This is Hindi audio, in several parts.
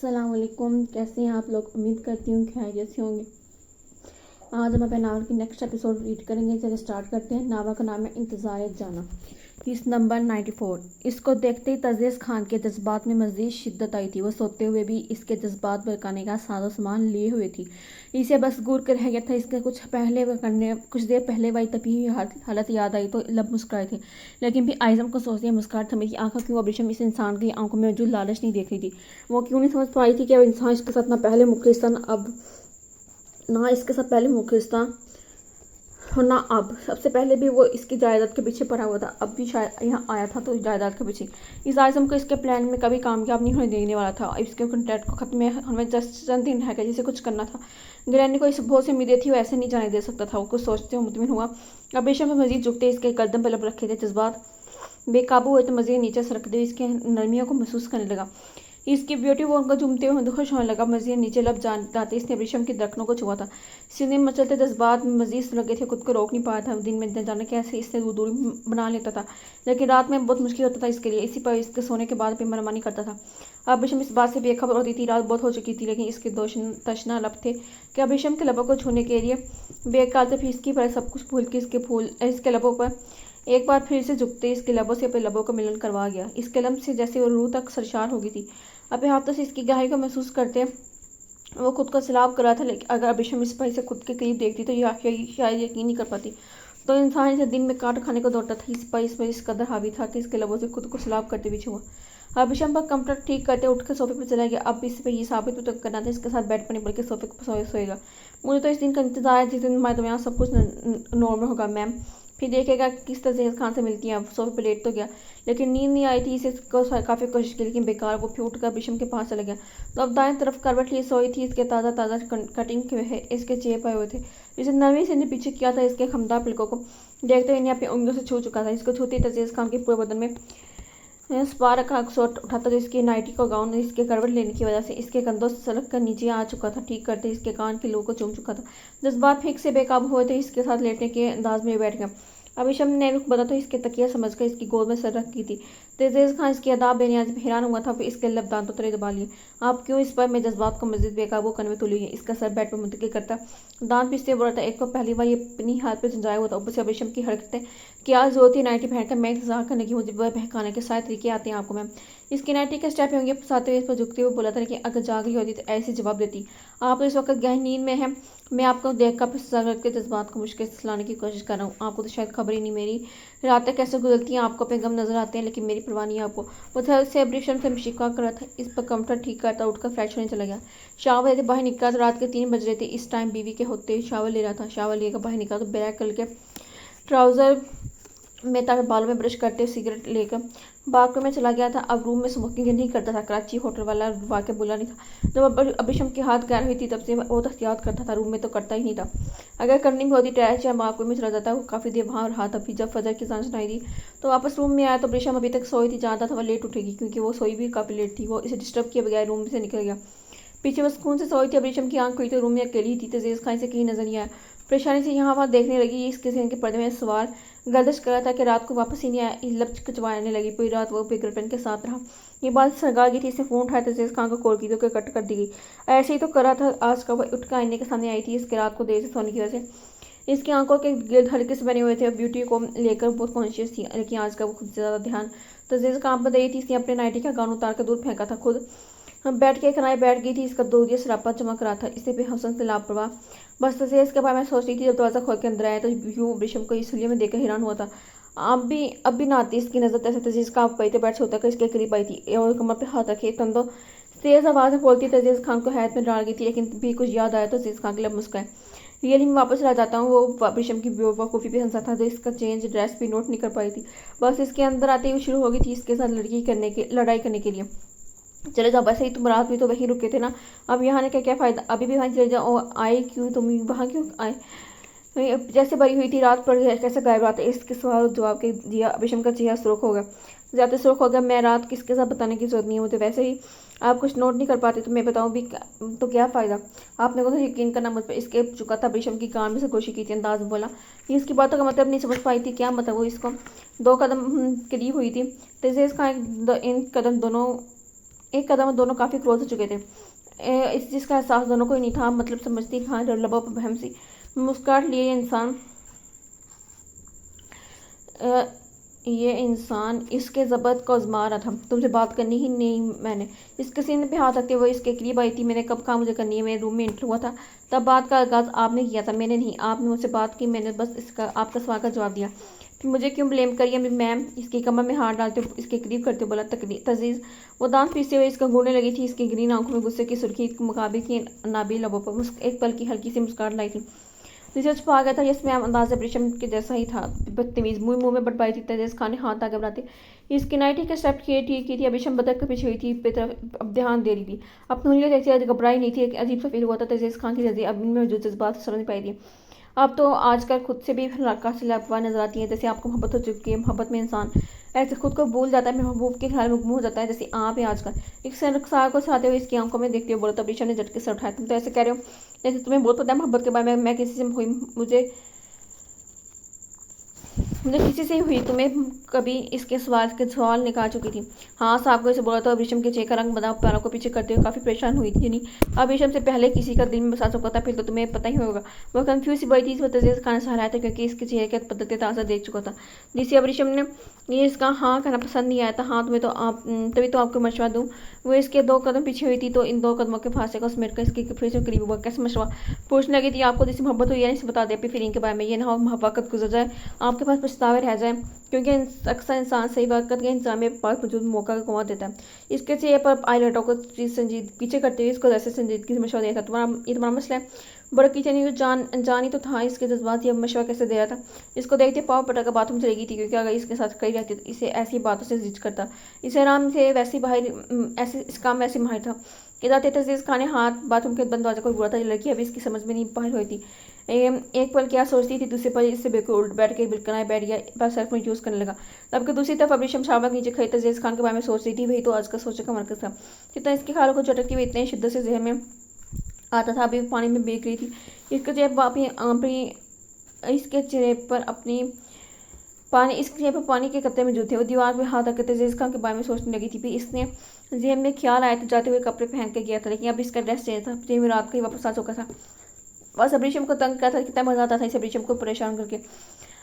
अस्सलाम वालेकुम। कैसे हैं आप लोग? उम्मीद करती हूँ खैरियत से होंगे। आज हम अपने नावल की नेक्स्ट एपिसोड रीड करेंगे। चलिए स्टार्ट करते हैं। नावल का नाम है इंतज़ार जाना। Piece number 94। इसको देखते ही तज़ीज़ खान के जज्बात में मज़ीद शिद्दत आई थी। वो सोते हुए भी इसके जज्बात भड़काने का साजो सामान लिए हुए थी। इसे बस घूर कर रह गया था। इसके कुछ देर पहले वही तभी हालत याद आई तो लब मुस्कुराए थे, लेकिन भी आइज़म को सोचते मुस्कुराहट थमी की आंखों क्यों अब्रिशम इस इंसान की आंखों में मौजूद लालच नहीं देख रही थी। वो क्यों नहीं समझ पाई थी कि वो इंसान इसके साथ ना इसके साथ पहले मुखलिस था और ना अब। सबसे पहले भी वो इसकी जायदाद के पीछे पड़ा हुआ था, अब भी शायद यहाँ आया था तो जायदाद के पीछे। इस आज़म को इसके प्लान में कभी कामयाब नहीं होने देने वाला था। इसके कॉन्ट्रैक्ट को खत्म हमें जस्ट चंद दिन रह गए, जिसे कुछ करना था। ग्रैंड को इस बहुत सी उम्मीदें थी, वो ऐसे नहीं जाने दे सकता था। वो कुछ सोचते हुए मुतमिन हुआ। अब रेशम में मजीद झुकते इसके कदम पर लब रखे थे। जज्बात बेकाबू हुए तो मजीद नीचे सरकते हुए इसके नरमियों को महसूस करने लगा। इसकी ब्यूटी वो उनका झूमते हुए खुश होने लगा। मजीद नीचे लब जाते इसने रेशम की दरखनों को छुआ था। सीने में मचलते जज्बात में मजीद लगे थे, खुद को रोक नहीं पाया था। दिन में न जाने कैसे इससे दूरी बना लेता था, लेकिन रात में बहुत मुश्किल होता था इसके लिए। इसी पर इसके सोने के बाद भी मनमानी करता था। अब रेशम इस बात से बेखबर होती थी। रात बहुत हो चुकी थी, लेकिन इसके तशना लब थे कि अब रेशम के लबों को छूने के लिए बेकार थे। फिर इसकी पर सब कुछ भूल के इसके लबों पर एक बार फिर से झुकते इसके लबों से अपने लबों का मिलन करवा गया। इसके लब से जैसे वो रूह तक सरशार हो गई थी। अपने हाथों से इसकी गहराई को महसूस करते वो खुद को सैलाब कर रहा था। लेकिन अगर अभिशम इस पर से खुद के करीब देखती तो शायद यकीन नहीं कर पाती। तो इंसान इसे दिन में काट खाने को दौड़ता था। इस पर इस कदर हावी था कि इसके लबों से खुद को सैलाब करते भी छुआ। अभिशम पर कंप्यूटर ठीक करते उठकर सोफे पर चला गया। अब इस पर यह साबित तो करना था इसके साथ बेड पर नहीं बल्कि सोफे पर सोएगा। मुझे तो इस दिन का इंतजार है जिस दिन हमारे दरमियान सब कुछ नॉर्मल होगा मैम। फिर देखेगा किस तज़ीज़ खान से मिलती हैं। अब सोफे पर लेट तो गया, लेकिन नींद नहीं आई थी। इसे काफ़ी कोशिश की, लेकिन बेकार। वो फिर उठकर बिशम के पास चला गया। तो अब दाएं तरफ करवट लिए सोई थी। इसके ताज़ा ताज़ा कटिंग के इसके चेप पाए हुए थे। इसे नरमी से ने पीछे किया था। इसके खमदार पिलकों को देखते हुए इन्हें अपनी उंगलियों से छू चुका था। इसको छूती तज़ीज़ खान के पूरे बदन में स्पार्क का शॉट उठाता तो इसकी नाइटी का गाउन इसके करवट लेने की वजह से इसके कंधों से सलग कर नीचे आ चुका था। ठीक करते इसके कान की लू को चूम चुका था। जज्बात फिर से बेकाबू हुए थे। इसके साथ लेटने के अंदाज में बैठ गया। अभिशम ने रुख बदला तो इसके तकिया समझकर इसकी गोद में सर रख की थी। तेज़ खान इसकी अदाब बेनियाज में हैरान हुआ था। फिर इसके लब दांतों तले दबा लिए। आप क्यों इस पर मैं जज्बात को मजीद बेकाबू करने में तुली है। इसका सर बेड पर मुंतकिल करता दांत पिसते बोल रहा था। एक को पहली बार ये अपनी हाथ पर झंझाया हुआ था। ऊपर से अभिशम की हरकतें क्या जोती नाइटी पहनकर मैं इंतजार करने की मुझे वह बहकाने के सारे तरीके आते हैं आपको मैम। इसकी नाइटी के स्टेप होंगे फंसाते हुए इस पर झुकते हुए बोला था कि अगर जाग रही होती तो ऐसे जवाब देती। आप इस वक्त गहन नींद में है। मैं आपको देखकर फिर के जज्बात को मुश्किल से लाने की कोशिश कर रहा हूँ। आपको तो शायद खबर ही नहीं मेरी रातें कैसे गुजरती हैं। आपको अपने गम नजर आते हैं, लेकिन मेरी परवाह नहीं है आपको। वो थर से अब्रिशन से शिकवा कर रहा था। इस पर कंफर्ट ठीक करता उठकर फ्रेश होने चला गया। शावर बाहर निकला तो रात के 3 बज रहे थे। इस टाइम बीवी के होते शावर ले रहा था। शावर लेकर बाहर निकला तो ब्लैक कलर के ट्राउजर में था। बालों में ब्रश करते सिगरेट लेकर बाथरूम में चला गया था। अब रूम में स्मोकिंग नहीं करता था। कराची होटल वाला वाक़ बुला नहीं था। जब अभिशम की हाथ गैर हुई थी तब से वो एहतियात करता था। रूम में तो करता ही नहीं था। अगर करनी भी होती ट्रैश या बाथरूम में चला जाता। वो काफ़ी देर वहाँ रहा था। फिर जब फजर की सांस सुनाई दी तो वापस रूम में आया तो अभिशम अभी तक सोई थी। जानता था वह लेट उठेगी, क्योंकि वो सोई भी काफ़ी लेट थी। वो इसे डिस्टर्ब किए बगैर रूम से निकल गया। पीछे वो सुकून से सोई थी। अभिशम की आंख खुली तो रूम में अकेली थी। तज़ीज़ खान से कहीं नजर नहीं आया। परेशानी से यहाँ वहाँ देखने लगी। इसके सीने के पर्दे में सवार गर्दिश कर रहा था कि रात को वापस ही नहीं आया। लब कचवाने लगी। पूरी रात वो अपनी गर्लफ्रेंड के साथ रहा। ये बात सरगा गई थी। इसने फ़ोन उठाया तज़ीज़ खान को कॉल की तो कट कर दी गई। ऐसे ही तो करा था आज का। वह उठ कर आईने के सामने आई थी। इसके रात को देर से सोने की वजह से इसकी आंखों के गिर्द हल्के से बने हुए थे। ब्यूटी को लेकर बहुत कॉन्शियस थी, लेकिन आज का वो खुद से ज़्यादा ध्यान तज़ीज़ काम पर दे रही थी। इसने अपने नाइटी का गाउन उतार कर दूर फेंका था। खुद बैठ के किनारे बैठ गई थी। इसका दूधिया सरापा चमक रहा था। इसे बेहसन से लापरवाह बस तज़ीज़ के बारे में सोच रही थी। जब दरवाज़ा खोल के अंदर आया तो यूँ रेशम को इसलिए में देखकर हैरान हुआ था। अब भी ना आती इसकी नज़र तैसे तज़ीज़ का आप पे बैठ सोता कर इसके करीब आई थी और कमर पे हाथ रखे तंदो तेज़ आवाज़ में बोलती। तज़ीज़ खान को हैरत में डाल गई थी, लेकिन भी कुछ याद आया तो तज़ीज़ खान के लिए मुस्काए। रियली मैं वापस चला जाता हूँ। वो रेशम की बेवकूफ़ी भी हंसा था। तो इसका चेंज ड्रेस भी नोट नहीं कर पाई थी। बस इसके अंदर आते ही शुरू हो गई थी इसके साथ लड़ाई करने के लिए। चले जाओ, वैसे ही तुम रात भी तो वहीं रुके थे ना। अब यहाँ आने का क्या फ़ायदा। अभी भी वहीं चले जाओ। आए क्यों तुम वहाँ क्यों आए। जैसे बरी हुई थी रात पर कैसे गायब रहा था। इसके सवाल जवाब के दिया। अभिशम का चेहरा सुर्ख हो गया, ज़्यादा सुर्ख हो गया। मैं रात किसके साथ बताने की जरूरत नहीं है मुझे। वैसे ही आप कुछ नोट नहीं कर पाते तो मैं बताऊँ भी तो क्या फ़ायदा। आपने को तो यकीन करना मुझ पर। इसके चुका था। अभिशम की कान में से कोशिश की थी। अंदाज में बोला। इसकी बातों का मतलब नहीं समझ पाई थी। क्या मतलब वो इसको 2 कदम करीब हुई थी। तज़ीज़ खान इन कदम दोनों एक कदम दोनों काफ़ी क्लोज हो चुके थे। इस चीज़ का एहसास दोनों को ही नहीं था, मतलब समझती हाँ जब लबों पर बहम सी मुस्कुराहट लिए ये इंसान इसके ज़बत को आजमा रहा था। तुमसे बात करनी ही नहीं मैंने। इसके सीने पे हाथ रखते हुए इसके करीब आई थी। मैंने कब कहा मुझे करनी है, मेरे रूम में एंटर हुआ था तब बात का आगाज़ आपने किया था, मैंने नहीं। आपने मुझसे बात की, मैंने बस इसका आपका सवाल का जवाब दिया। फिर मुझे क्यों ब्लेम करिए मैम। इसकी कमर में हाथ डालते इसके करीब करते बोला तजीज़। वो दांत पीसते हुए इसका घूरने लगी थी। इसकी ग्रीन आंखों में गुस्से की सुर्खी मुकाबले की नाबी लबों पर एक पल की हल्की सी मुस्कुराहट लाई थी। रिसर्च पा गया था। यस मैम, अंदाज़ा रेशम के जैसा ही था, बदतमीज़ मुंह में बटपाई थी। तेजस खान ने हाथ आगे बढ़ाते इसकी नाइटी के स्टेप किए ठीक की थी। अभिशम बदक के पीछे हुई थी, अब ध्यान दे रही थी। अपनी उंगलियां देखती आज घबराई नहीं थी। एक अजीब सा फील हुआ था। तेजस खान की रजी अब इनमें मौजूद जज्बात समझ नहीं पाई थी। अब तो आजकल खुद से भी काफी लापरवाह नजर आती है। जैसे आपको मोहब्बत हो चुकी है। मोहब्बत में इंसान ऐसे खुद को भूल जाता है, महबूब के ख्याल में गुम हो जाता है, जैसे आप है आजकल। एक सनकसार को सराहते हुए इसकी आंखों में देखते हुए बोला। तब ऋषा ने झटके से उठाया। तुम तो ऐसे कह रहे हो जैसे तुम्हें बहुत पता है मोहब्बत के बारे में। मैं किसी से हुई मुझे किसी से हुई, तुम्हें कभी इसके सवाल निकाल चुकी थी। हाँ साहब को इसे बोला तो अब रेशम के चेहरे का रंग बदला, पैरों को पीछे करते हुए काफी परेशान हुई थी। नहीं, अब रेशम से पहले किसी का दिल में बसा चुका था, फिर तो तुम्हें पता ही होगा। वो कंफ्यूज सी बड़ी थी। इस वजह से खाना सहारा था क्योंकि इसके चेहरे के बदलते ताज़ा देख चुका था, जिसे अब रेशम ने ये इसका हाँ कहना पसंद नहीं आया था। हाँ तुम्हें तो आप तभी तो आपको मशवरा दूँ। वो इसके 2 कदम पीछे हुई थी तो इन 2 कदमों के फांसे को समेट कर इसके फिर से करीब हुआ। कैसे मशवरा पूछने लगी थी। आपको जिससे मोहब्बत हुई है इसे बता दे अपनी फीलिंग के बारे में। ये ना हो वक्त गुजर जाए, आपके पास पछतावे रह जाए, क्योंकि अक्सर इंसान सही वक्त के इंतजाम में पास मौजूद मौका गंवा देता है। इसके चेहरे पर आईलेटों को संजीद पीछे करते हुए इसको जैसे संजीदगी से मशवरा दिया था। तुम्हारा मसला है बड़ा किचन नहीं, जान ही तो था इसके जज्बात। ये मशवरा कैसे दे रहा था। इसको देखते पाव पटाकर बाथरूम चली गई थी, क्योंकि अगर इसके साथ कही रहती तो इसे ऐसी बातों से जिज करता। इसे आराम से वैसी बाहर ऐसे इस काम में ऐसे माहिर था। इधर तेजीज खाने हाथ बाथरूम के बंद दरवाजे को बुरा था। लड़की अभी इसकी समझ में नहीं बाहर हुई थी। एक पल क्या सोचती थी, दूसरे पल इससे बिल्कुल उल्ट बैठ के बिल्कुल बैठ गया, बस सेल्फ में यूज़ करने लगा। तब के दूसरी तरफ अभी शमशाबाद नीचे खड़ी तजीज खान के बारे में सोच रही थी। वही तो आज का सोचे का मरकज था। जितना इसके ख्यालों को झटकती हुई इतने शिद्दत से जहन में आता था, अभी पानी में बेक रही थी। इसके चेहरे पर पानी के कतरे मौजूद थे। वो दीवार में हाथ रखते तजीज खान के बारे में सोचने लगी थी। फिर इसने जेब में ख्याल आया तो जाते हुए कपड़े पहन के गया था, लेकिन अब इसका ड्रेस चेंज था। जेब में रात को ही वापस आ चुका था। बस अबरीशम को तंग किया था, कितना मजा आता था इसे अबरीशम को परेशान करके।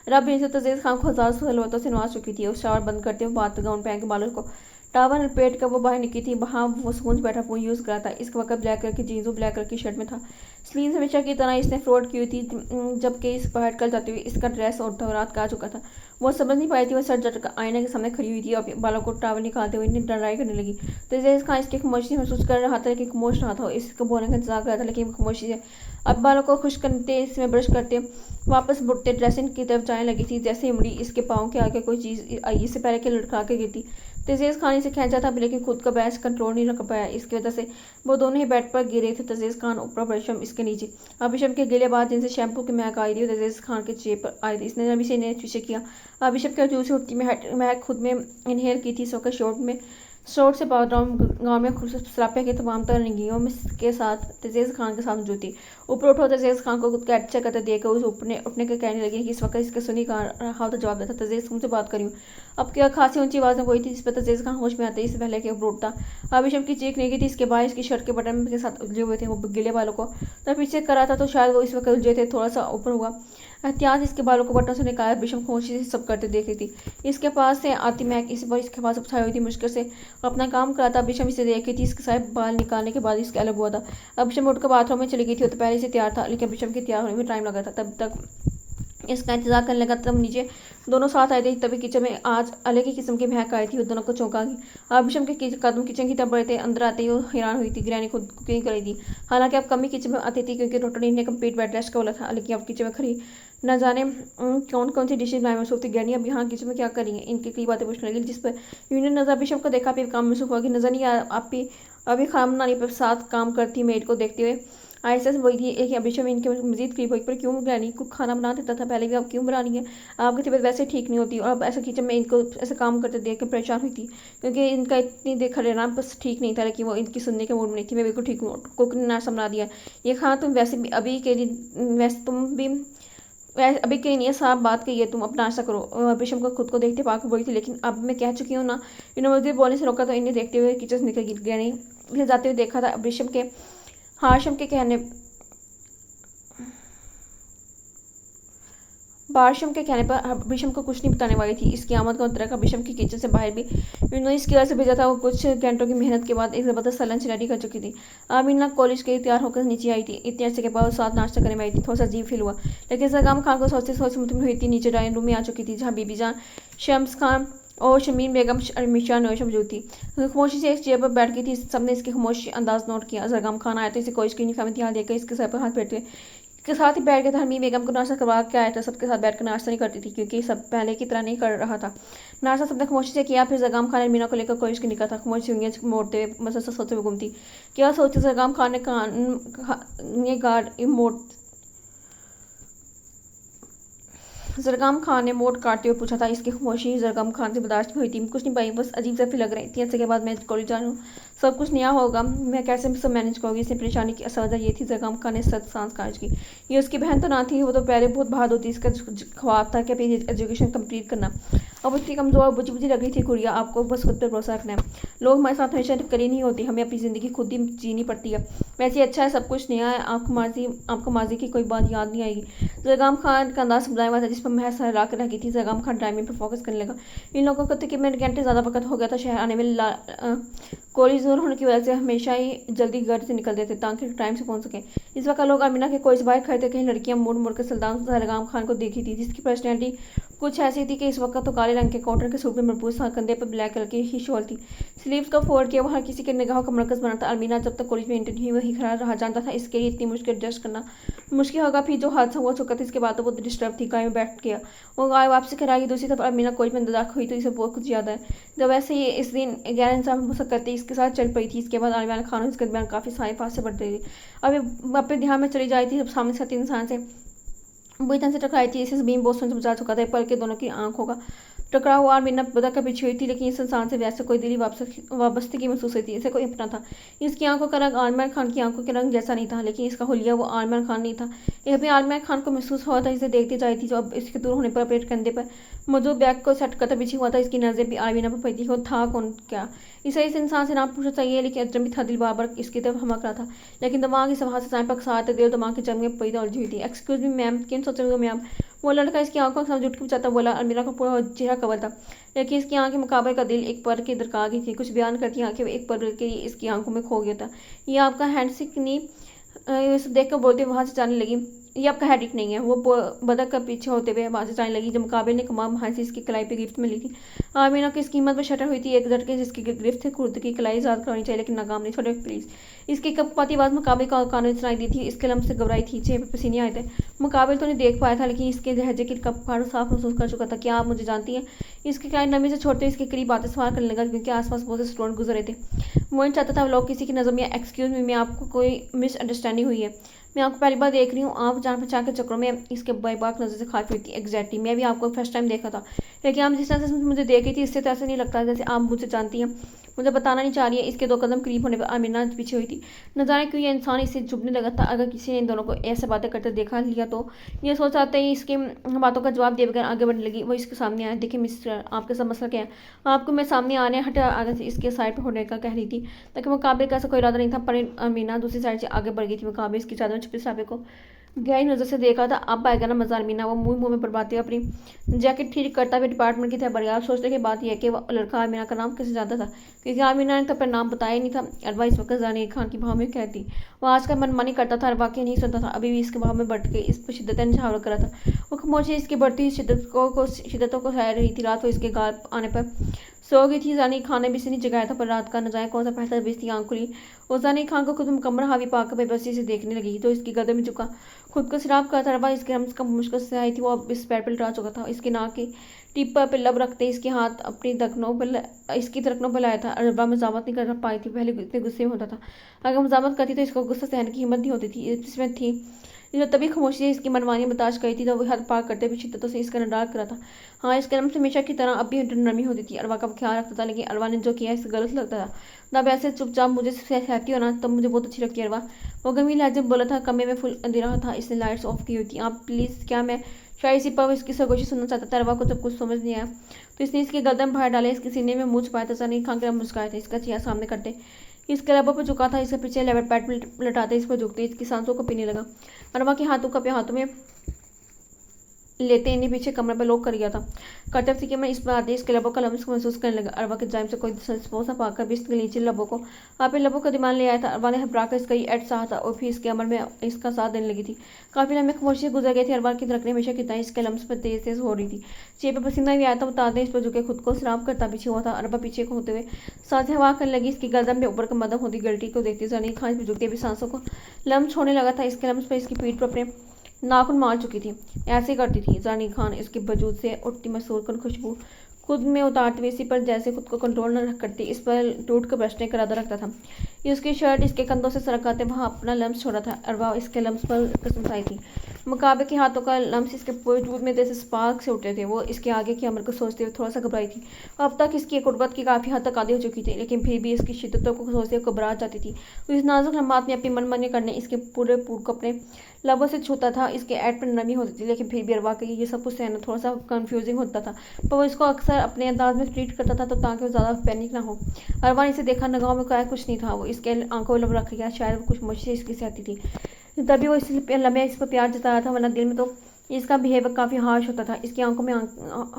रब भी तजीज खान को हजार सलवतों से नवाज चुकी थी। उस शावर बंद करते हुए बात गाउन पहन के बालों को टावल लपेट कर वो बाहर निकली थी। वहाँ वो सुकून से बैठा फोन यूज़ करा था। इस वक्त ब्लैक कलर की जीन्स और ब्लैक कलर की शर्ट में था। स्लीव्स हमेशा की तरह इसने फ्रॉड की हुई थी, जबकि इस बाहर कल जाते हुए इसका ड्रेस और रात का आ चुका था। वो समझ नहीं पाई थी। वो सर झटक आईने के सामने खड़ी हुई थी और बालों को टावल निकालते हुए लड़ाई करने लगी। तो जैसे खान इसकी खामोशी महसूस कर रहा था कि खामोश रहा था, इसको बोलने का इंतजार कर रहा था, लेकिन वो खामोशी से अब बालों को खुश करते इसमें ब्रश करते वापस बुटते ड्रेसिंग की तरफ जाने लगी थी। जैसे ही मुड़ी इसके पाँव के आगे कोई चीज़ आई, इससे पहले कि लड़का के गिरती। तजीज़ खान से खींचा था, लेकिन खुद का बहस कंट्रोल नहीं रख पाया। इसकी वजह से वो दोनों ही बेड पर गिरे थे। तजीज़ खान ऊपर, अभिशम इसके नीचे। अभिशम के गिले बाद जिनसे शैम्पू की महक आई थी तजीज़ खान के चेहरे पर आई थी। इसने अभी से इन्हें पीछे किया। अभिशम के जूस से उठती महक खुद में इनहेल की थी। सोकर शॉर्ट से गाँव में सरापे के तमाम तरह रंगियों में के साथ तजीज़ खान के साथ मौजूद थी। ऊपर उठो तजीज़ खान को खुद का अच्छा करते देकर उस उठने के कहने लगी कि इस वक्त इसके सुनी का रहा तो जवाब देता। तजीज़ तुमसे बात करी हूँ। अब क्या खासी ऊंची आवाज़ में वही थी जिस पर तजीज़ खान होश में आते इससे पहले कि ऊपर उठता। अभिशम की चीख नहीं थी। इसके बाद इसकी शर्ट के बटन के साथ उलझे हुए थे। वो गिले बालों को तब पीछे करा था तो शायद वो इस वक्त उलझे थे। थोड़ा सा ऊपर हुआ, एहतियात इसके बालों को बटनों से निकाला। अभिशम खामोशी से सब करते देख रही थी। इसके पास से आती महक इस बार इसके पास उठाई हुई थी। मुश्किल से अपना काम करा था। अभिशम इसे देख रही थी। इसके सारे बाल निकालने के बाद इसके अलग हुआ था। अभिशम उठकर बाथरूम में चली गई थी। वो तो पहले से तैयार था, लेकिन अभिशम के तैयार होने में टाइम लगा था। तब तक इसका इंतजार करने लगा। तब नीचे दोनों साथ आए थे। तभी किचन में आज अलग ही किस्म की महक आई थी। वो दोनों को चौंका गई। अभिशम के कदम किचन की तरफ बढ़े थे। अंदर आते ही वो हैरान हुई थी। ग्रैनी खुद कुकिंग कर रही थी। हालांकि अब कम ही किचन में आती थी क्योंकि रोटनी ने कंप्लीट बेड रेस्ट का बोला था, लेकिन अब किचन में खड़ी न जाने कौन कौन सी डिशेज बनाई मसरूफ थी। ग्रैनी अब यहाँ किचन में क्या कर रही है, इनकी कई बातें पूछने लगी, जिस पर यूनियन नजर अभिशम को देखा। फिर काम मसरूफ हुआ कि नजर नहीं आया। आप भी अभी खाना बनाने पर साथ काम करती मेड को देखते हुए ऐसा वही थी। एक अभिशम इनके मजीद करीब हुई। पर क्यों ग्रैनी को खाना बना देता था पहले भी, अब क्यों बनानी है। आपकी तबीयत वैसे ठीक नहीं होती और अब ऐसा किचन में इनको ऐसा काम करते देख के परेशान हुई थी, क्योंकि इनका इतनी देर खड़े रहना बस ठीक नहीं था। लेकिन वो इनकी सुनने के मूड में नहीं थी। मैं बिल्कुल ठीक हूँ, कुक ने नाश्ता बना दिया। ये खाना तुम वैसे भी अभी के लिए वैसे तुम भी अभी कहीं नहीं है, साफ बात कही है, तुम अपना आशा करो। विषम को खुद को देखते पाकर बोली थी, लेकिन अब मैं कह चुकी हूँ ना। इन्होंने मुझे बोलने से रोका तो इन्हें देखते हुए किचन से निकल गया नहीं। फिर जाते हुए देखा था विषम के हाशम के कहने बारशम के कहने पर विषम को कुछ नहीं बताने वाली थी। इसकी आमद का तरह का विषम की किचन से बाहर भी इन्होंने इसकी वजह से भेजा था। वो कुछ घंटों की मेहनत के बाद एक ज़बरदस्त लंच रेडी कर चुकी थी। आमीना कॉलेज के तैयार होकर नीचे आई थी। इतने अर्से के बाद साथ नाश्ता करने में आई थी। थोड़ा सा अजीब फील हुआ, लेकिन सरगम खान को सोचते सोचते मुतमिन हुई थी। नीचे ड्राइंग रूम में आ चुकी थी, जहाँ बीबी जान, शम्स खान और शमीन बेगम मिशा नोश मौजूद थी। खामोशी से एक चेयर पर बैठ गई थी। सबने इसके खामोश अंदाज नोट किया। सरगम खान आया तो इसे कॉलेज की यूनिफॉर्म इम्तिहान देकर इसके सर पर हाथ फेरते हुए के साथ ही बैठ गया था। हरमीन बेगम को नाश्ता करवा के आया था। सबके साथ बैठकर नाश्ता नहीं करती थी, क्योंकि सब पहले की तरह नहीं कर रहा था। नाश्ता सबने खामोशी से किया। फिर जगाम खान ने मीना को लेकर कॉलेज के निकला था। खामोशी उंगलियां मोड़ते हुए मसला सोचते हुए घूमती। क्या सोचते जगाम खान ने गार्ड मोड़ जरगाम खान ने मोट काटते हुए पूछा था। इसकी खामोशी जरगाम खान से बर्दाश्त नहीं हुई थी। कुछ नहीं पाई, बस अजीब सा फील लग रही थी। के बाद मैं कॉलेज जा रही हूँ, सब कुछ नया होगा, मैं कैसे सब मैनेज करूँगी। इसने परेशानी की असर ये थी। जरगाम खान ने सत सांस काज की। ये उसकी बहन तो ना थी, वो तो पहले बहुत बहादुर थी। इसका ख्वाब था कि अपनी एजुकेशन कंप्लीट करना। अब उसकी कमजोर बुझी बुझी लग रही थी। गुड़िया, आपको बस खुद पर भरोसा रखना है। लोग हमारे साथ हमेशा टक्करी नहीं होती, हमें अपनी ज़िंदगी खुद ही जीनी पड़ती है। वैसे अच्छा है, सब कुछ नया है। आपको माजी की कोई बात याद नहीं आएगी। जरगाम खान का अंदाज समझाया हुआ था, जिस पर महज हरा कर रखी थी। जरगाम खान ड्राइविंग पर फोकस करने लगा। इन लोगों को तकरीबन घंटे ज़्यादा वक्त हो गया था शहर आने में। कॉलेज दूर होने की वजह से हमेशा ही जल्दी घर से निकलते थे, ताकि टाइम से पहुंच सके। इस वक्त लोग अमीना के कॉलेज बाहर खड़े थे। कहीं लड़कियां मुड़ मुड़ कर जरगाम खान को देखी थी, जिसकी पर्सनैलिटी कुछ ऐसी थी कि इस वक्त तो काले रंग के कॉटन के सूट में मरबूज था। कंधे पर ब्लैक कलर की ही शॉल थी। स्लीव्स का फोल्ड किया, वो हर किसी के निगाहों का मरकज बना था। अमीना जब तक कॉलेज में इंटरव्यू वही खड़ा रहा जानता था इसके लिए इतनी मुश्किल एडजस्ट करना मुश्किल होगा। फिर जो हादसा हुआ चुका था, इसके बाद तो वो डिस्टर्ब थी। गाय में बैठ गया, वो गाय वापसी कराई। दूसरी तरफ अमीना कॉलेज में दाखिल हुई तो इसे बहुत कुछ याद है। जब वैसे ही इस दिन गैर इंसाफ मुशक्कत इसके साथ चल पड़ी थी। इसके बाद आलिमान खान इसके दरमियान काफ़ी सारे फास से बढ़ रही थी। अभी अपने ध्यान में चली जाती थी। जब सामने से 3 इंसान से बुरी तरह से टकराई थी। इसे बीम बोस्तों से बचा चुका था। पल के दोनों की आंखों का टकराव हुआ और मीना बदक कर पीछे हुई थी, लेकिन इस इंसान से वैसे कोई दिली वाबस्तगी महसूस हुई थी। इसे कोई अपना था। इसकी आंखों का रंग आलमान खान की आंखों के रंग जैसा नहीं था, लेकिन इसका हुलिया वो आलमान खान नहीं था। यह भी आलमान खान को महसूस हुआ था। इसे देखती जा रही थी। जो अब इसके दूर होने पर अपने कंधे पर मौजूद बैग को सेट करता पीछे हुआ था। इसकी नजर भी आलमीना पर पड़ी थी। वो था कौन क्या? इसे इस इंसान से नाम पूछना चाहिए, लेकिन अजनबी था। दिल बार बार इसकी तरफ हमक रहा था, लेकिन दिमाग इस वहां से पकसाते दिल दिमाग के जंग में पड़ी उलझी हुई थी। एक्सक्यूज मी मैम, किन सोच रहे हो मैम? वो लड़का इसकी आंखों से जुट के बचाता बोला। अलमीरा का पूरा चेहरा कवर था, लेकिन इसकी आंखें मुकाबले का दिल एक पर की दरका गई थी। कुछ बयान करती आंखें एक पर के इसकी आंखों में खो गया था। ये आपका हैंडसिक नहीं, इसे देखकर बोलते वहां से जाने लगी। ये आपका हेडिक नहीं है। वो बदक का पीछे होते हुए वहां से जाने लगी। जब मुकाबले ने कमाम हांसी इसकी कलाई पे गिफ्ट मिली थी। आमीना की इस कीमत पर शटर हुई थी। एक झटके जिसकी गिरफ्त थी। खुद की कलाई आजाद करनी चाहिए, लेकिन नाकाम नहीं। छोटे प्लीज। इसकी कपपाती आवाज मुकाबले का कानून सुनाई दी थी। इसके लम्ब से घबराई थी। चेहरे पर पसीने आए थे। मुकाबले तो नहीं देख पाया था, लेकिन इसके लहजे की कपफाड़ साफ महसूस कर चुका था। क्या आप मुझे जानती हैं? इसकी कलाई नमी से छोड़ते इसके करीब बातें सवाल करने लगा, क्योंकि आसपास बहुत से स्टूडेंट गुजरे थे। मोइन चाहता था लोग किसी की नजर में एक्सक्यूज मी, मैं आपको कोई मिसअंडरस्टैंडिंग हुई है। मैं आपको पहली बार देख रही हूँ। आप जान पहचान के चक्रों में इसके बेबाक नजर से खाती हुई थी। एग्जैक्टली, मैं भी आपको फर्स्ट टाइम देखा था, लेकिन आप जिस तरह से मुझे देख रही थी, इससे तो ऐसा नहीं लगता जैसे आप मुझे जानती हैं। मुझे बताना नहीं चाह रही है। इसके 2 कदम करीब होने पर आमीना पीछे हुई थी। न जाने क्यों ये इंसान इसे चुभने लगा था। अगर किसी ने इन दोनों को ऐसे बातें करते देखा लिया तो ये सोच आते ही इसकी बातों का जवाब दे बगैर आगे बढ़ने लगी। वो इसके सामने आया। देखिए मिस्टर, आपके साथ मसला क्या है? आपको मैं सामने आने हटा आगे से इसके साइड पर होने का कह रही थी, ताकि मुकाबले का ऐसा कोई इरादा नहीं था। पर अमीना दूसरी साइड से आगे बढ़ गई थी। मुकाबले इसकी चादर में छुपे साबे को गहरी नजर से देखा था। अब आएगा ना मजा अमीना। वो मुंह में बर्बादी अपनी जैकेट ठीक करता हुआ डिपार्टमेंट की तरह बढ़ गया। आप सोचने की बात यह है कि वो लड़का आमीना का नाम कैसे जानता था, क्योंकि आमीना ने तो अपना नाम बताया ही नहीं था। अरबा इस वक्त जानी खान की भाव में कहती। वो आज का मनमानी करता था। अरबा के नहीं सुनता था। अभी भी इसके भाव में बढ़ के इस पर शिद्दत निछावर करा था। वो खामोशी इसकी बढ़ती हुई शिद्दतों को सह रही थी। रात को इसके गाल आने पर सो गई थी। जानी खान ने भी इसे नहीं जगाया था, पर रात का न जाए कौन सा पहला बेचती आंख खुली। वो जानी खान को खुद मुकम्मल हावी पाकर बेबसी से देखने लगी, तो इसकी गर्दन में झुका खुद को सिराब कर था। रबा इसके रम्स का मुश्किल से आई थी। वो अब इस पैर पर लटा चुका था। इसके नाक की टिप पर लब रखते इसके हाथ अपनी इसकी धड़कनों पर लाया था। रबा मजामत नहीं कर पाई थी। पहले इतने गुस्से में होता था। अगर मजामत करती तो इसको गुस्सा सहने की हिम्मत नहीं होती थी। इसमें थी जो तभी खामोशी इसकी मनमानी बर्दाश्त गई थी तो वो हद पार करते भी शिद्दतों से इसका नडार करा था। हाँ, इसके नम से हमेशा की तरह अब भी नरमी होती थी। अरवा का ख्याल रखता था, लेकिन अरवा ने जो किया इससे गलत लगता था। तब ऐसे चुपचाप मुझे सहती हो ना, तब मुझे बहुत अच्छी लगती है अरवा। वो गंभीर लहजे में बोला था। कमरे में फुल अंधेरा था, इसने लाइट्स ऑफ की हुई थी। आप प्लीज़, क्या मैं शायद इसी पर इसकी सरगोशी सुनना चाहता था। अरवा को जब कुछ समझ नहीं आया तो इसने इसके गर्दन बाहर डाले, इसके सीने में मुँह छुपाया था। सनी खान के मुस्काए थे, इसका चेहरा सामने करते इसके लबों पर झुका था, इसके पीछे लेवर पैड लटाते इस पर झुकते इसकी सांसों को पीने लगा। अरवा के हाथों का हाथों में लेते इन्हीं पीछे कमरे पर लॉक कर गया था। कर्तव्य थी कि मैं इस पर आते इसके लबों का लम्स को महसूस करने लगा। अरवा के जाम से कोई स्पोसा पाकर भी इसके नीचे लबों को आप लबों का दिमाग ले आया था। अरवा ने घबरा कर इसका ही एड सहा था और फिर इसके अमर में इसका साथ देने लगी थी। काफी लंबे खामोशी गुजर गई थी। अरवा की धड़कनें हमेशा की तरह इसके लम्स पर तेज तेज हो रही थी। चेहरे पर पसीना भी आया था। बता दें, इस पर झुके खुद को सलाम करता पीछे हुआ था। अरवा पीछे को होते हुए सांसें हवा करने लगी। इसकी गर्दन में ऊपर का मदम होती गलटी को देखती जानी खान पर झुकती भी सांसों को लम्स छोड़ने लगा था। इसके लम्स पर इसकी पीठ पर अपने नाखून मार चुकी थी। ऐसे करती थी जानी खान इसके वजूद से उठती मसूर कर खुशबू खुद में उतारती हुई इसी पर जैसे खुद को कंट्रोल न करती इस पर टूट कर बचने का इरादा रखता था। इसकी शर्ट इसके कंधों से सरकाते वहाँ अपना लम्स छोड़ा था। अरवा इसके लम्स पर कसम आई थी। मुकाबले के हाथों का लम्स इसके वजूद में जैसे स्पार्क से उठे थे। वो इसके आगे की अमर को सोचते हुए थोड़ा सा घबराई थी। अब तक इसकी गुर्बत की काफ़ी हद तक आदी हो चुकी थी, लेकिन फिर भी इसकी शिद्दतों को सोचते हुए घबरा जाती थी। तो इस नाजुक लम्हात में अपनी मनमानी करने इसके पूरे पूर को अपने लबों से छूता था। इसके ऐड पर नरमी होती थी, लेकिन फिर भी अरवा के ये सब कुछ सहना थोड़ा सा कंफ्यूजिंग होता था। पर वो इसको अक्सर अपने अंदाज में ट्रीट करता था तो ताकि वो ज़्यादा पैनिक ना हो। अरवा ने इसे देखा, नगाहों में क्या कुछ नहीं था। वो इसके आंखों में लब रख गया, शायद वो कुछ मुश्किल इसकी सहती थी तभी वो इसलिए लम्बे इस पर प्यार जताया था, वरना दिल में तो इसका बिहेवियर काफ़ी हार्श होता था। इसकी आंखों में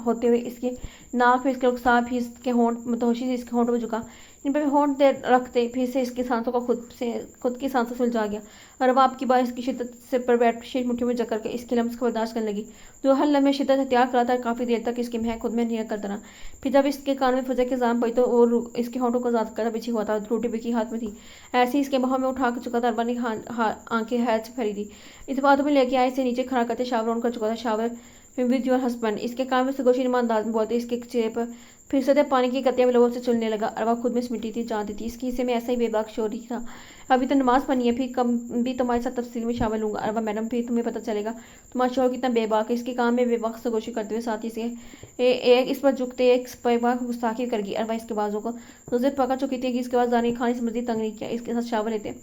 होते हुए इसकी नाक में इसके लोग साफ ही इसके होंठ मतोशी से इसके होंठ में झुका। इन पर होंठ दे रखते फिर से इसकी सांसों का खुद की सांसों से उलझा गया। अरवा आपकी बात इसकी शिद्दत से पर बेडशीट मुट्ठियों में जकड़ के इसके लम्स को बर्दाश्त करने लगी। जो हर लम्हे शिद्दत हथियार करा था। काफ़ी देर तक इसकी महक खुद में नहीं करता रहा। फिर जब इसके कान में फजा के जाम पड़ी तो और इसके होंठों को ज़्यादा करता पीछे हुआ था। रोटी बिकी हाथ में थी, ऐसे इसके बाहों में उठा कर चुका था। अरवा ने आंखें हैत से भरी थी। इस बात में लेके आए इसे नीचे खड़ा करते शावर ऑन कर चुका था। शावर विद योर हस्बैंड इसके कान में से गोशी अंदाज में बोलते इसके चेहरे पर फिर से पानी की कतियां लोगों से चुनने लगा। अरवा खुद में स्मिटी थी, जानती थी इसकी हिस्से में ऐसा ही बेबाक शोर ही था। अभी तो नमाज पढ़नी है, फिर कम भी तुम्हारे साथ तफसील में शामिल लूंगा। अरवा मैडम, फिर तुम्हें पता चलेगा तुम्हारा शोर कितना बेबाक है। इसके काम में बेबाक से गोशी करते हुए साथी से एक इस पर झुकते एक बेबाक गुस्ताखी करेगी। अरवा इसके बाजू को नजर पकड़ चुकी थी कि इसके बाद जाने खान इस मजीद तंग नहीं किया। इसके साथ शावर लेते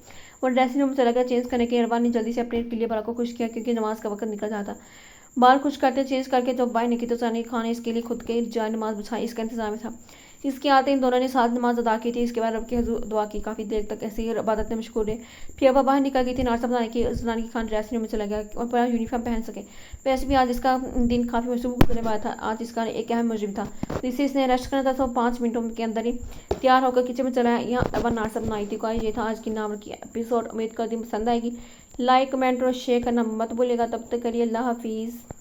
और ड्रेसिंग रूम चला गया चेंज करने के। अरवा ने जल्दी से अपने पीले बालों को खुश किया क्योंकि नमाज का वक्त निकल जाता। बाल खुश करते चेंज करके जब बाहर निकली तो जानी खान ने इसके लिए खुद के जाए नमाज बिछाई। इसका इंतजाम था। इसके आते इन दोनों ने साथ नमाज अदा की थी। इसके बाद रब की हुजूर दुआ की। काफ़ी देर तक ऐसे ही इबादत में मशगूल रहे। फिर अब बाहर निकल गई थी नाश्ता बनाने की। जानी खान ड्रेसिंग रूम में चला गया और पूरा यूनिफॉर्म पहन सके। वैसे भी आज इसका दिन काफ़ी मशरूफ गुजरने वाला था। आज इसका एक अहम मुजरिम था तो इसे इसने रेस्ट करना था। तो 5 मिनटों के अंदर ही तैयार होकर किचन में चला यहाँ अब नाश्ता बनाई थी। ये था आज की नाम की एपिसोड। उम्मीद करती हूँ पसंद आएगी। लाइक कमेंट और शेयर करना मत भूलिएगा। तब तक करिए अल्लाह हाफिज़।